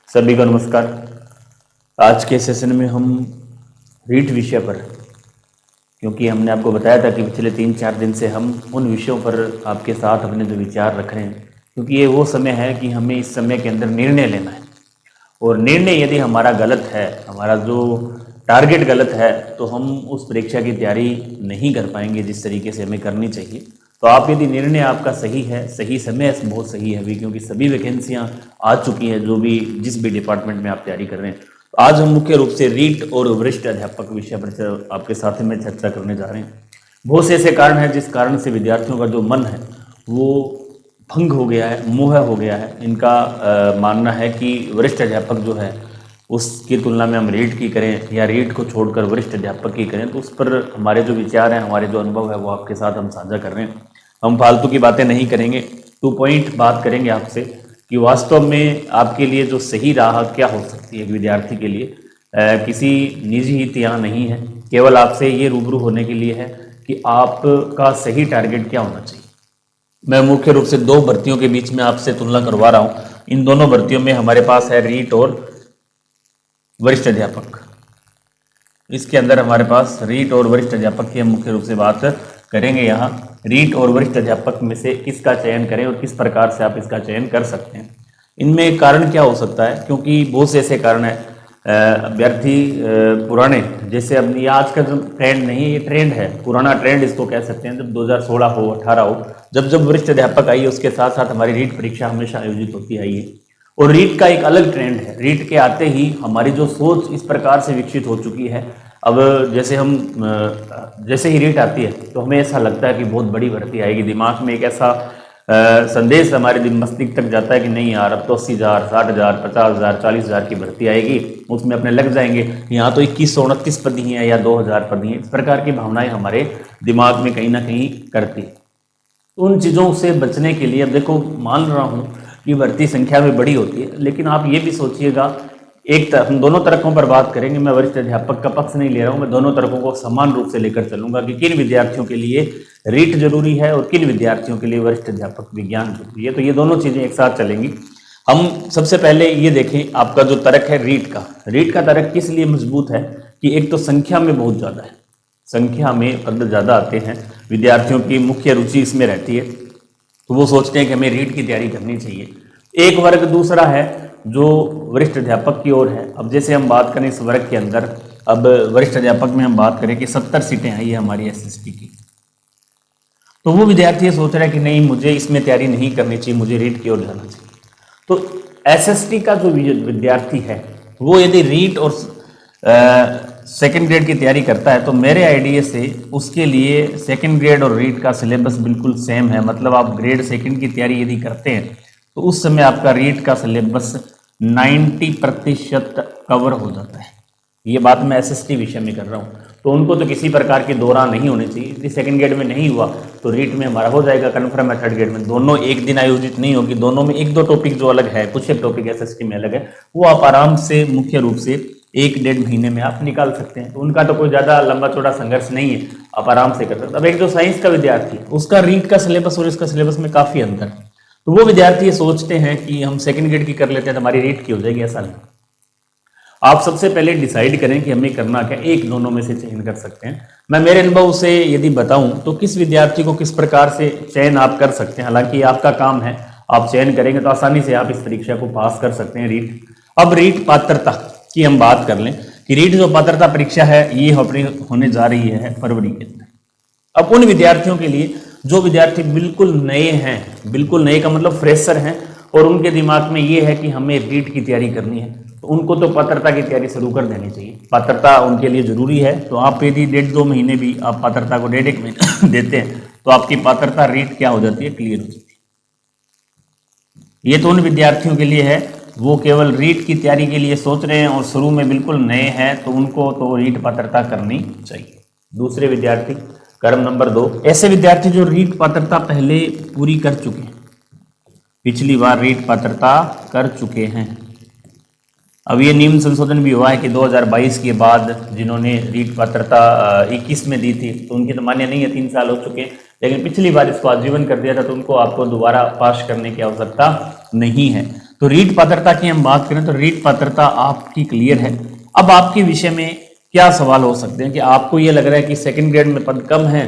सभी को नमस्कार। आज के सेशन में हम रीट विषय पर, क्योंकि हमने आपको बताया था कि पिछले 3-4 दिन से हम उन विषयों पर आपके साथ अपने जो विचार रख रहे हैं, क्योंकि ये वो समय है कि हमें इस समय के अंदर निर्णय लेना है। और निर्णय यदि हमारा गलत है, हमारा जो टारगेट गलत है, तो हम उस परीक्षा की तैयारी नहीं कर पाएंगे जिस तरीके से हमें करनी चाहिए। तो आप यदि निर्णय आपका सही है, सही समय बहुत सही है अभी, क्योंकि सभी वैकेंसियां आ चुकी हैं जो भी जिस भी डिपार्टमेंट में आप तैयारी कर रहे हैं। तो आज हम मुख्य रूप से रीट और वरिष्ठ अध्यापक विषय पर आपके साथ में चर्चा करने जा रहे हैं। बहुत से ऐसे कारण हैं जिस कारण से विद्यार्थियों का जो मन है वो भंग हो गया है, मोह हो गया है। इनका मानना है कि वरिष्ठ अध्यापक जो है उसकी तुलना में हम रीट की करें या रीट को छोड़कर वरिष्ठ अध्यापक की करें। तो उस पर हमारे जो विचार हैं, हमारे जो अनुभव है वो आपके साथ हम साझा कर रहे हैं। हम फालतू की बातें नहीं करेंगे, टू पॉइंट बात करेंगे आपसे कि वास्तव में आपके लिए जो सही राह क्या हो सकती है एक विद्यार्थी के लिए। किसी निजी हित यहाँ नहीं है, केवल आपसे ये रूबरू होने के लिए है कि आपका सही टारगेट क्या होना चाहिए। मैं मुख्य रूप से 2 भर्तियों के बीच में आपसे तुलना करवा रहा हूँ। इन दोनों भर्तियों में हमारे पास है रीट और वरिष्ठ अध्यापक। इसके अंदर हमारे पास रीट और वरिष्ठ अध्यापक की हम मुख्य रूप से बात करेंगे। यहाँ रीट और वरिष्ठ अध्यापक में से किसका चयन करें और किस प्रकार से आप इसका चयन कर सकते हैं। इनमें कारण क्या हो सकता है, क्योंकि बहुत से ऐसे कारण हैं। अभ्यर्थी पुराने, जैसे अब ये आज का जो ट्रेंड नहीं है, ये ट्रेंड है, पुराना ट्रेंड इसको कह सकते हैं। जब 2016 हो, 18 हो, जब जब वरिष्ठ अध्यापक आई, उसके साथ साथ हमारी रीट परीक्षा हमेशा आयोजित होती आई है। और रीट का एक अलग ट्रेंड है। रीट के आते ही हमारी जो सोच इस प्रकार से विकसित हो चुकी है। अब जैसे ही रीट आती है तो हमें ऐसा लगता है कि बहुत बड़ी भर्ती आएगी। दिमाग में एक ऐसा संदेश हमारे मस्तिष्क तक जाता है कि नहीं यार, अब तो 80,000, 60,000, 50,000, 40,000 की भर्ती आएगी, उसमें अपने लग जाएंगे। यहाँ तो 2129 पद ही हैं या 2,000 पद ही हैं। इस प्रकार की भावनाएं हमारे दिमाग में कहीं ना कहीं करती। उन चीज़ों से बचने के लिए, अब देखो, मान रहा हूँ कि भर्ती संख्या में बड़ी होती है, लेकिन आप ये भी सोचिएगा, एक तरफ हम दोनों तरफों पर बात करेंगे। मैं वरिष्ठ अध्यापक का पक्ष नहीं ले रहा हूँ, मैं दोनों तरफों को समान रूप से लेकर चलूंगा कि किन विद्यार्थियों के लिए रीट जरूरी है और किन विद्यार्थियों के लिए वरिष्ठ अध्यापक विज्ञान जरूरी है। तो ये दोनों चीज़ें एक साथ चलेंगी। हम सबसे पहले ये देखें, आपका जो तर्क है रीट का तर्क किस लिए मजबूत है कि एक तो संख्या में बहुत ज़्यादा है, संख्या में पद ज़्यादा आते हैं, विद्यार्थियों की मुख्य रुचि इसमें रहती है, तो वो सोचते हैं कि हमें रीट की तैयारी करनी चाहिए। एक वर्ग दूसरा है जो वरिष्ठ अध्यापक की ओर है। अब जैसे हम बात करें इस वर्ग के अंदर, अब वरिष्ठ अध्यापक में हम बात करें कि 70 सीटें आई है हमारी एसएसटी की, तो वो विद्यार्थी ये सोच रहा है कि नहीं, मुझे इसमें तैयारी नहीं करनी चाहिए, मुझे रीट की ओर जाना चाहिए। तो एसएसटी का जो विद्यार्थी है वो यदि रीट और सेकेंड ग्रेड की तैयारी करता है, तो मेरे आइडिया से उसके लिए सेकेंड ग्रेड और रीट का सिलेबस बिल्कुल सेम है। मतलब आप ग्रेड सेकेंड की तैयारी यदि करते हैं तो उस समय आपका रीट का सिलेबस 90% कवर हो जाता है। ये बात मैं एसएसटी विषय में कर रहा हूँ, तो उनको तो किसी प्रकार की दौरान नहीं होनी चाहिए। यदि सेकंड ग्रेड में नहीं हुआ तो रीट में हमारा हो जाएगा कन्फर्म है। थर्ड ग्रेड में दोनों एक दिन आयोजित नहीं होगी, दोनों में 1-2 टॉपिक जो अलग है, कुछ एक टॉपिक एसएसटी में अलग है, वो आप आराम से मुख्य रूप से 1-1.5 महीने में आप निकाल सकते हैं। तो उनका तो कोई ज़्यादा लंबा चौड़ा संघर्ष नहीं है, आप आराम से कर सकते हैं। अब एक जो साइंस का विद्यार्थी है, उसका रीट का सिलेबस और इसका सिलेबस में काफ़ी अंतर है, तो वो विद्यार्थी ये सोचते हैं कि हम सेकंड ग्रेड की कर लेते हैं तो हमारी रीट की हो जाएगी। ऐसा नहीं। आप सबसे पहले डिसाइड करें कि हमें करना क्या, एक दोनों में से चयन कर सकते हैं। मैं मेरे अनुभव से यदि बताऊं तो किस विद्यार्थी को किस प्रकार से चयन आप कर सकते हैं। हालांकि आपका काम है, आप चयन करेंगे तो आसानी से आप इस परीक्षा को पास कर सकते हैं रीट। अब रीट पात्रता की हम बात कर लें कि रीट जो पात्रता परीक्षा है ये होने जा रही है फरवरी के अंदर। अब उन विद्यार्थियों के लिए जो विद्यार्थी बिल्कुल नए हैं, बिल्कुल नए का मतलब फ्रेशर हैं, और उनके दिमाग में ये है कि हमें रीट की तैयारी करनी है, तो उनको तो पात्रता की तैयारी शुरू कर देनी चाहिए। पात्रता उनके लिए जरूरी है। तो आप यदि 1.5-2 महीने भी आप पात्रता को 1.5-1 महीना देते हैं तो आपकी पात्रता रीट क्या हो जाती है, क्लियर हो जाती है। ये तो उन विद्यार्थियों के लिए है वो केवल रीट की तैयारी के लिए सोच रहे हैं और शुरू में बिल्कुल नए हैं, तो उनको तो रीट पात्रता करनी चाहिए। दूसरे विद्यार्थी, क्रम नंबर 2, ऐसे विद्यार्थी जो रीट पात्रता पहले पूरी कर चुके हैं, पिछली बार रीट पात्रता कर चुके हैं। अब ये नियम संशोधन भी हुआ है कि 2022 के बाद जिन्होंने रीट पात्रता 21 में दी थी तो उनकी तो मान्य नहीं है, 3 साल हो चुके हैं, लेकिन पिछली बार इसको आजीवन कर दिया था, तो उनको आपको दोबारा पास करने की आवश्यकता नहीं है। तो रीट पात्रता की हम बात करें तो रीट पात्रता आपकी क्लियर है। अब आपके विषय में क्या सवाल हो सकते हैं कि आपको ये लग रहा है कि सेकंड ग्रेड में पद कम है,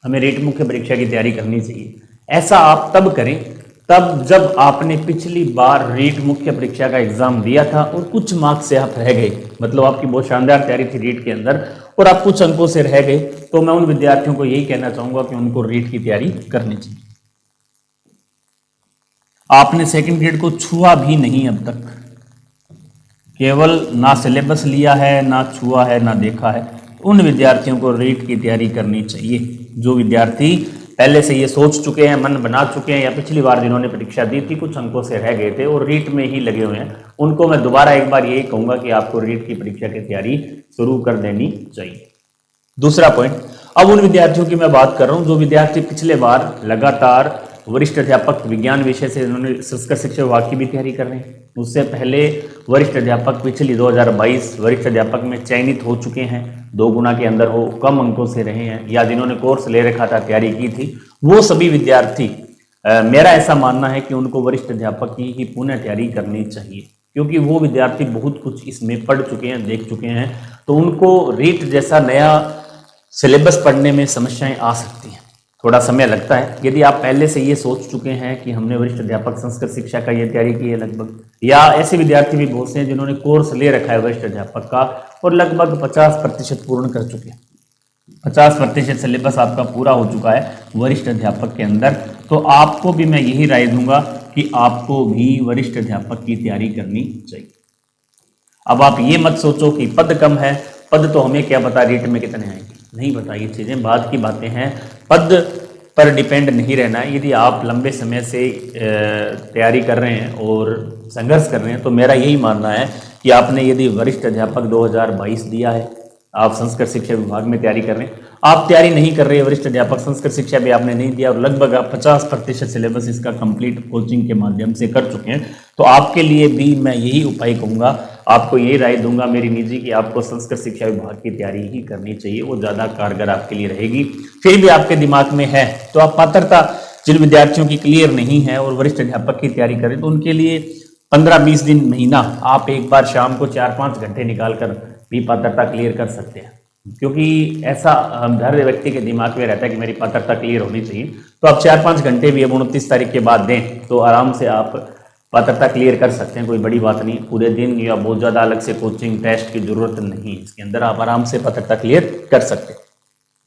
हमें रीट मुख्य परीक्षा की तैयारी करनी चाहिए। ऐसा आप तब करें तब जब आपने पिछली बार रीट मुख्य परीक्षा का एग्जाम दिया था और कुछ मार्क्स से आप रह गए, मतलब आपकी बहुत शानदार तैयारी थी रीट के अंदर और आप कुछ अंकों से रह गए, तो मैं उन विद्यार्थियों को यही कहना चाहूंगा कि उनको रीट की तैयारी करनी चाहिए। आपने सेकंड ग्रेड को छुआ भी नहीं अब तक, केवल ना सिलेबस लिया है, ना छुआ है, ना देखा है, उन विद्यार्थियों को रीट की तैयारी करनी चाहिए। जो विद्यार्थी पहले से ये सोच चुके हैं, मन बना चुके हैं, या पिछली बार जिन्होंने परीक्षा दी थी कुछ अंकों से रह गए थे और रीट में ही लगे हुए हैं, उनको मैं दोबारा एक बार यही कहूंगा कि आपको रीट की परीक्षा की तैयारी शुरू कर देनी चाहिए। दूसरा पॉइंट, अब उन विद्यार्थियों की मैं बात कर रहा हूं जो विद्यार्थी पिछले बार लगातार वरिष्ठ अध्यापक विज्ञान विषय से उन्होंने संस्कृत शिक्षा विभाग की भी तैयारी कर रहे हैं, उससे पहले वरिष्ठ अध्यापक पिछली 2022 वरिष्ठ अध्यापक में चयनित हो चुके हैं, 2 गुना के अंदर हो, कम अंकों से रहे हैं, या जिन्होंने कोर्स ले रखा था, तैयारी की थी, वो सभी विद्यार्थी मेरा ऐसा मानना है कि उनको वरिष्ठ अध्यापक की ही पुनः तैयारी करनी चाहिए, क्योंकि वो विद्यार्थी बहुत कुछ इसमें पढ़ चुके हैं, देख चुके हैं, तो उनको रीट जैसा नया सिलेबस पढ़ने में समस्याएं आ सकती हैं, थोड़ा समय लगता है। यदि आप पहले से ये सोच चुके हैं कि हमने वरिष्ठ अध्यापक संस्कृत शिक्षा का ये तैयारी की है लगभग, या ऐसे विद्यार्थी भी बहुत से हैं जिन्होंने कोर्स ले रखा है वरिष्ठ अध्यापक का और लगभग 50% पूर्ण कर चुके हैं, 50% सिलेबस आपका पूरा हो चुका है वरिष्ठ अध्यापक के अंदर, तो आपको भी मैं यही राय दूंगा कि आपको भी वरिष्ठ अध्यापक की तैयारी करनी चाहिए। अब आप ये मत सोचो कि पद कम है, पद तो हमें क्या पता रीट में कितने आएंगे, नहीं पता, ये चीज़ें बाद की बातें हैं, पद पर डिपेंड नहीं रहना है। यदि आप लंबे समय से तैयारी कर रहे हैं और संघर्ष कर रहे हैं तो मेरा यही मानना है कि आपने यदि वरिष्ठ अध्यापक 2022 दिया है, आप संस्कृत शिक्षा विभाग में तैयारी कर रहे हैं, आप तैयारी नहीं कर रहे हैं वरिष्ठ अध्यापक संस्कृत शिक्षा भी आपने नहीं दिया और लगभग आप 50% सिलेबस इसका कंप्लीट कोचिंग के माध्यम से कर चुके हैं, तो आपके लिए भी मैं यही उपाय कहूँगा, आपको यही राय दूंगा मेरी निजी कि आपको संस्कृत शिक्षा विभाग की तैयारी ही करनी चाहिए, वो ज़्यादा कारगर आपके लिए रहेगी। फिर भी आपके दिमाग में है तो आप पात्रता जिन विद्यार्थियों की क्लियर नहीं है और वरिष्ठ अध्यापक की तैयारी करें तो उनके लिए 15-20 दिन, महीना आप एक बार शाम को 4-5 घंटे निकाल कर भी पात्रता क्लियर कर सकते हैं, क्योंकि ऐसा हर व्यक्ति के दिमाग में रहता है कि मेरी पात्रता क्लियर होनी चाहिए, तो आप 4-5 घंटे भी अब 29 तारीख के बाद दें तो आराम से आप पात्रता क्लियर कर सकते हैं, कोई बड़ी बात नहीं, पूरे दिन या बहुत ज़्यादा अलग से कोचिंग टेस्ट की जरूरत नहीं है, इसके अंदर आप आराम से पात्रता क्लियर कर सकते हैं।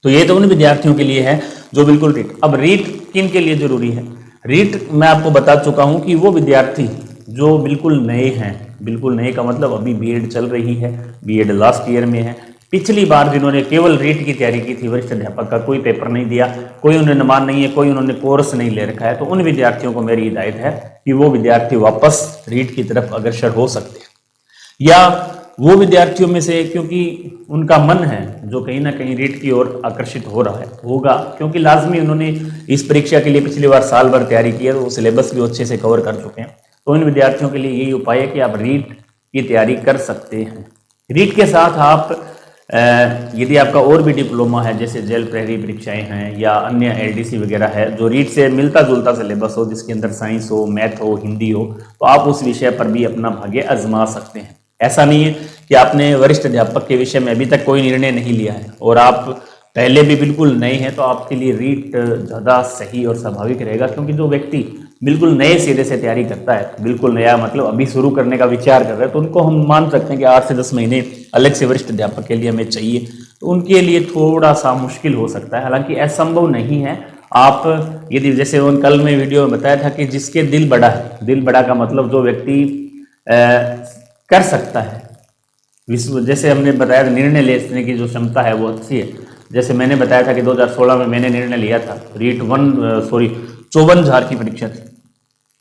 तो ये तो उन विद्यार्थियों के लिए है जो बिल्कुल रीट। अब रीट किन के लिए जरूरी है? रीट मैं आपको बता चुका हूं कि वो विद्यार्थी जो बिल्कुल नए हैं, बिल्कुल नए का मतलब अभी बीएड चल रही है, बीएड लास्ट ईयर में है, पिछली बार जिन्होंने केवल रीट की तैयारी की थी, वरिष्ठ अध्यापक का कोई पेपर नहीं दिया, कोई उन्हें अनुमान नहीं है, कोई उन्होंने कोर्स नहीं ले रखा है, तो उन विद्यार्थियों को मेरी हिदायत है कि वो विद्यार्थी वापस रीट की तरफ अग्रसर हो सकते हैं, या वो विद्यार्थियों में से क्योंकि उनका मन है जो कहीं ना कहीं रीट की ओर आकर्षित हो रहा है होगा, क्योंकि लाजमी उन्होंने इस परीक्षा के लिए पिछली बार साल भर तैयारी की है, तो वो सिलेबस भी अच्छे से कवर कर चुके हैं, तो इन विद्यार्थियों के लिए यही उपाय है कि आप रीट की तैयारी कर सकते हैं। रीट के साथ आप यदि आपका और भी डिप्लोमा है, जैसे जेल प्रहरी परीक्षाएं हैं या अन्य एलडीसी वगैरह है जो रीट से मिलता जुलता सिलेबस हो, जिसके अंदर साइंस हो, मैथ हो, हिंदी हो, तो आप उस विषय पर भी अपना भाग्य आजमा सकते हैं। ऐसा नहीं है कि आपने वरिष्ठ अध्यापक के विषय में अभी तक कोई निर्णय नहीं लिया है और आप पहले भी बिल्कुल नए हैं, तो आपके लिए रीट ज़्यादा सही और स्वाभाविक रहेगा, क्योंकि जो व्यक्ति बिल्कुल नए सिरे से तैयारी करता है, बिल्कुल नया मतलब अभी शुरू करने का विचार कर रहे हैं, तो उनको हम मान सकते हैं कि 8 से 10 महीने अलग से वरिष्ठ अध्यापक के लिए हमें चाहिए, तो उनके लिए थोड़ा सा मुश्किल हो सकता है, हालांकि असंभव नहीं है। आप यदि जैसे उन कल में वीडियो में बताया था कि जिसके दिल बड़ा है, दिल बड़ा का मतलब जो व्यक्ति कर सकता है, विश्व जैसे हमने बताया निर्णय लेने की जो क्षमता है वो अच्छी है। जैसे मैंने बताया था कि 2016 में मैंने निर्णय लिया था, रीट 54,000 की परीक्षा थी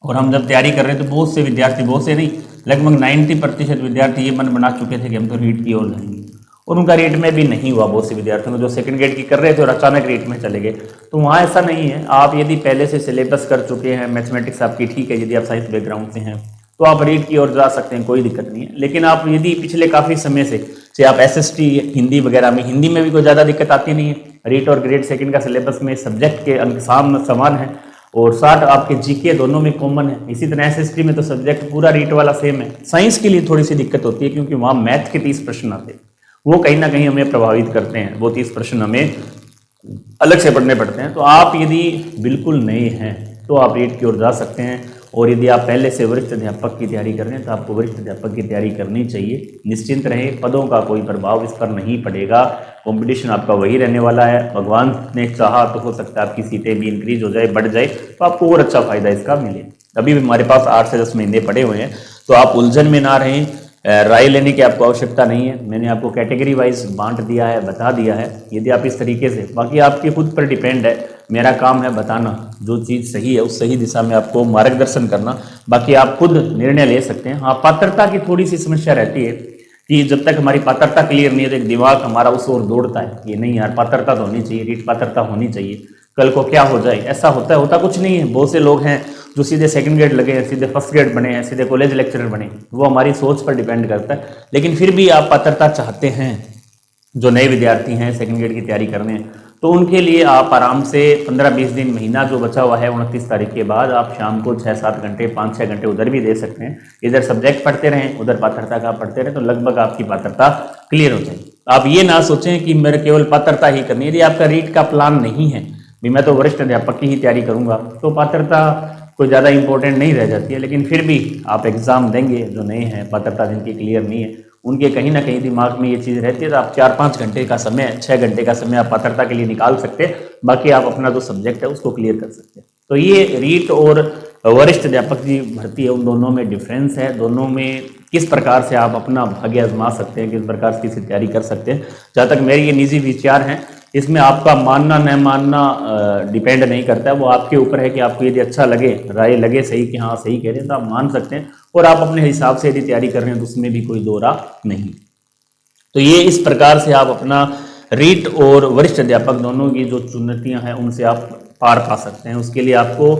और हम जब तैयारी कर रहे थे बहुत से विद्यार्थी, बहुत से नहीं लगभग 90% विद्यार्थी ये मन बना चुके थे कि हम तो रीट की ओर जाएंगे, और उनका रीट में भी नहीं हुआ। बहुत से विद्यार्थियों को जो सेकंड ग्रेड की कर रहे थे और अचानक रीट में चले गए, तो वहाँ ऐसा नहीं है। आप यदि पहले से सिलेबस कर चुके हैं, मैथमेटिक्स आपकी ठीक है, यदि आप साइंस बैकग्राउंड से हैं तो आप रीट की ओर जा सकते हैं, कोई दिक्कत नहीं है। लेकिन आप यदि पिछले काफ़ी समय से आप एसएसटी हिंदी वगैरह में, हिंदी में भी कोई ज़्यादा दिक्कत आती नहीं है, रीट और ग्रेड सेकंड का सिलेबस में सब्जेक्ट के अंक समान है, और 60 आपके जीके दोनों में कॉमन है। इसी तरह एसएसटी में तो सब्जेक्ट पूरा रीट वाला सेम है। साइंस के लिए थोड़ी सी दिक्कत होती है क्योंकि वहाँ मैथ के 30 प्रश्न आते हैं, वो कहीं ना कहीं हमें प्रभावित करते हैं, वो 30 प्रश्न हमें अलग से पढ़ने पड़ते हैं। तो आप यदि बिल्कुल नए हैं तो आप रीट की ओर जा सकते हैं, और यदि आप पहले से वरिष्ठ अध्यापक की तैयारी कर रहे हैं तो आपको वरिष्ठ अध्यापक की तैयारी करनी चाहिए। निश्चिंत रहें, पदों का कोई प्रभाव इस पर नहीं पड़ेगा, कंपटीशन आपका वही रहने वाला है। भगवान ने चाहा तो हो सकता है आपकी सीटें भी इंक्रीज हो जाए, बढ़ जाए, तो आपको और अच्छा फायदा इसका मिले। अभी भी हमारे पास 8 से 10 महीने पड़े हुए हैं, तो आप उलझन में ना रहें, राय लेने की आपको आवश्यकता नहीं है। मैंने आपको कैटेगरी वाइज बांट दिया है, बता दिया है। यदि आप इस तरीके से, बाकी आपके खुद पर डिपेंड है, मेरा काम है बताना जो चीज़ सही है उस सही दिशा में आपको मार्गदर्शन करना, बाकी आप खुद निर्णय ले सकते हैं। हाँ, पात्रता की थोड़ी सी समस्या रहती है कि जब तक हमारी पात्रता क्लियर नहीं है तो एक दिमाग हमारा उस ओर दौड़ता है कि नहीं यार पात्रता तो होनी चाहिए, रीट पात्रता होनी चाहिए, कल को क्या हो जाए। ऐसा होता है, होता कुछ नहीं है। बहुत से लोग हैं जो सीधे सेकंड ग्रेड लगे हैं, सीधे फर्स्ट ग्रेड बने हैं, सीधे कॉलेज लेक्चरर बने, वो हमारी सोच पर डिपेंड करता है। लेकिन फिर भी आप पात्रता चाहते हैं, जो नए विद्यार्थी हैं सेकंड ग्रेड की तैयारी करने हैं, तो उनके लिए आप आराम से 15-20 दिन, महीना जो बचा हुआ है 29 तारीख के बाद, आप शाम को 6-7 घंटे 5-6 घंटे उधर भी दे सकते हैं। इधर सब्जेक्ट पढ़ते रहें, उधर पात्रता का पढ़ते रहें, तो लगभग आपकी पात्रता क्लियर हो जाएगी। आप ये ना सोचें कि मेरे केवल पात्रता ही करनी है। यदि आपका रीट का प्लान नहीं है भी मैं तो वरिष्ठ अध्यापक की ही तैयारी करूंगा, तो पात्रता कोई ज़्यादा इंपॉर्टेंट नहीं रह जाती है। लेकिन फिर भी आप एग्ज़ाम देंगे, जो नए हैं, पात्रता जिनकी क्लियर नहीं है, उनके कहीं ना कहीं दिमाग में ये चीज़ रहती है। तो आप 4-5 घंटे का समय, 6 घंटे का समय आप पात्रता के लिए निकाल सकते हैं, बाकी आप अपना जो सब्जेक्ट है उसको क्लियर कर सकते हैं। तो ये रीट और वरिष्ठ अध्यापक की भर्ती है, उन दोनों में डिफरेंस है। दोनों में किस प्रकार से आप अपना भाग्य आजमा सकते हैं, किस प्रकार से इसकी तैयारी कर सकते हैं, जहाँ तक मेरे ये निजी विचार हैं, इसमें आपका मानना न मानना डिपेंड नहीं करता है। वो आपके ऊपर है कि आपको यदि अच्छा लगे, राय लगे सही कि हाँ सही कह रहे हैं, तो आप मान सकते हैं, और आप अपने हिसाब से यदि तैयारी कर रहे हैं तो उसमें भी कोई दो राह नहीं। तो ये इस प्रकार से आप अपना रीट और वरिष्ठ अध्यापक दोनों की जो चुनौतियां हैं उनसे आप पार पा सकते हैं। उसके लिए आपको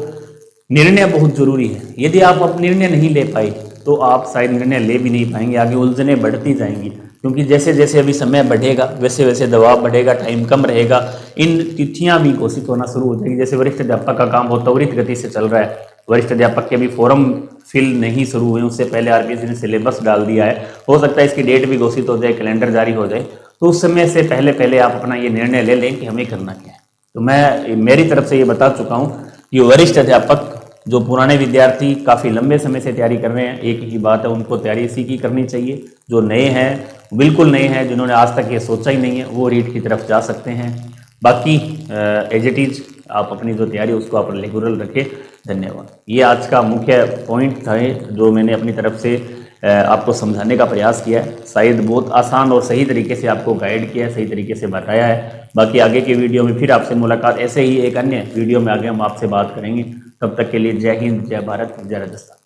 निर्णय बहुत जरूरी है। यदि आप अब निर्णय नहीं ले पाए तो आप शायद निर्णय ले भी नहीं पाएंगे, आगे उलझने बढ़ती जाएंगी, क्योंकि जैसे जैसे अभी समय बढ़ेगा वैसे वैसे दबाव बढ़ेगा, टाइम कम रहेगा, इन तिथियां भी घोषित होना शुरू हो जाएगी। जैसे वरिष्ठ अध्यापक का काम बहुत त्वरित गति से चल रहा है, वरिष्ठ अध्यापक के अभी फॉर्म फिल नहीं शुरू हुए, उससे पहले आरपीएससी ने सिलेबस डाल दिया है। हो सकता है इसकी डेट भी घोषित हो जाए, कैलेंडर जारी हो जाए, तो उस समय से पहले पहले आप अपना ये निर्णय ले लें कि हमें करना क्या है। तो मैं मेरी तरफ से ये बता चुका हूँ कि वरिष्ठ अध्यापक जो पुराने विद्यार्थी काफ़ी लंबे समय से तैयारी कर रहे हैं, एक ही बात है, उनको तैयारी इसी की करनी चाहिए। जो नए हैं, बिल्कुल नए हैं, जिन्होंने आज तक ये सोचा ही नहीं है, वो रीट की तरफ जा सकते हैं। बाकी एज इट इज आप अपनी जो तैयारी उसको आप रेगुलर रखें। धन्यवाद। ये आज का मुख्य पॉइंट था जो मैंने अपनी तरफ से आपको समझाने का प्रयास किया है। शायद बहुत आसान और सही तरीके से आपको गाइड किया है, सही तरीके से बताया है। बाकी आगे के वीडियो में फिर आपसे मुलाकात, ऐसे ही एक अन्य वीडियो में आगे हम आपसे बात करेंगे। तब तक के लिए जय हिंद, जय भारत, जय राजस्थान।